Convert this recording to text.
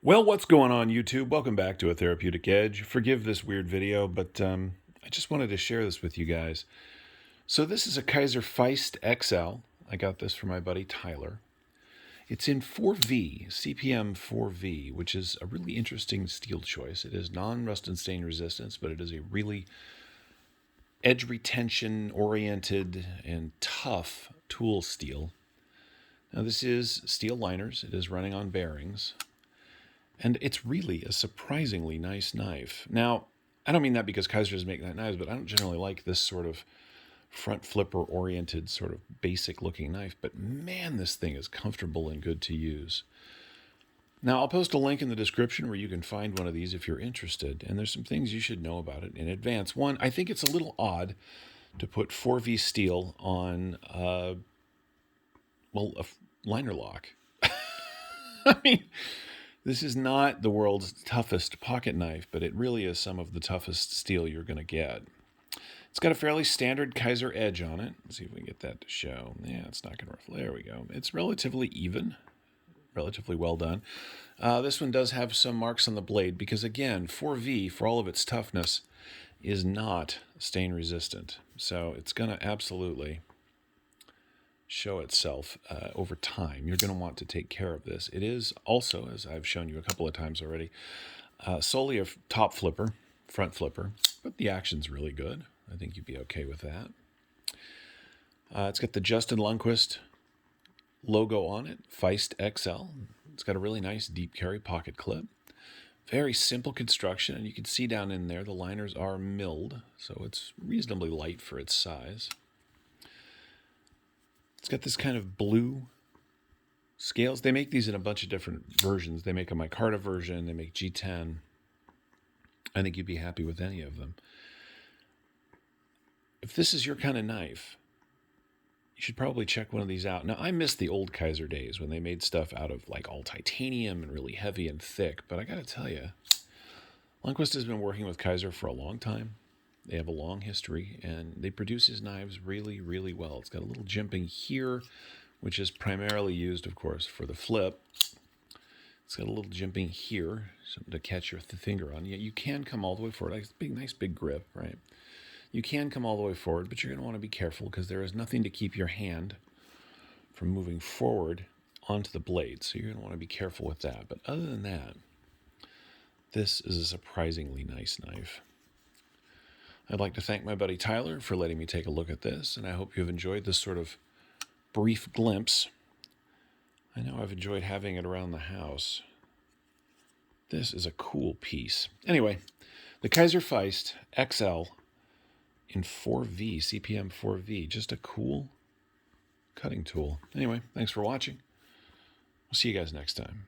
Well, what's going on, YouTube? Welcome back to A Therapeutic Edge. Forgive this weird video, but I just wanted to share this with you guys. So this is a Kizer Feist XL. I got this from my buddy Tyler. It's in 4V, CPM-4V, which is a really interesting steel choice. It is non-rust and stain resistance, but it is a really edge retention oriented and tough tool steel. Now this is steel liners. It is running on bearings. And it's really a surprisingly nice knife. Now, I don't mean that because Kizer doesn't make that knives, but I don't generally like this sort of front flipper oriented sort of basic looking knife. But man, this thing is comfortable and good to use. Now, I'll post a link in the description where you can find one of these if you're interested. And there's some things you should know about it in advance. One, I think it's a little odd to put 4V steel on, a liner lock. I mean, this is not the world's toughest pocket knife, but it really is some of the toughest steel you're going to get. It's got a fairly standard Kizer edge on it. Let's see if we can get that to show. Yeah, it's not going to ruffle. There we go. It's relatively even, relatively well done. This one does have some marks on the blade because, again, 4V, for all of its toughness, is not stain resistant. So it's going to absolutely show itself over time. You're going to want to take care of this. It is also, as I've shown you a couple of times already, solely a top flipper, front flipper, but the action's really good. I think you'd be okay with that. It's got the Justin Lundquist logo on it, Feist XL. It's got a really nice deep carry pocket clip. Very simple construction, and you can see down in there the liners are milled, so it's reasonably light for its size. It's got this kind of blue scales. They make these in a bunch of different versions. They make a micarta version. They make G10. I think you'd be happy with any of them. If this is your kind of knife, you should probably check one of these out. Now, I miss the old Kizer days when they made stuff out of like all titanium and really heavy and thick. But I got to tell you, Lundquist has been working with Kizer for a long time. They have a long history, and they produce his knives really, really well. It's got a little jimping here, which is primarily used, of course, for the flip. It's got a little jimping here, something to catch your finger on. You can come all the way forward. Like big, nice big grip, right? You can come all the way forward, but you're going to want to be careful because there is nothing to keep your hand from moving forward onto the blade. So you're going to want to be careful with that. But other than that, this is a surprisingly nice knife. I'd like to thank my buddy Tyler for letting me take a look at this, and I hope you've enjoyed this sort of brief glimpse. I know I've enjoyed having it around the house. This is a cool piece. Anyway, the Kizer Feist XL in 4V, CPM 4V, just a cool cutting tool. Anyway, thanks for watching. We'll see you guys next time.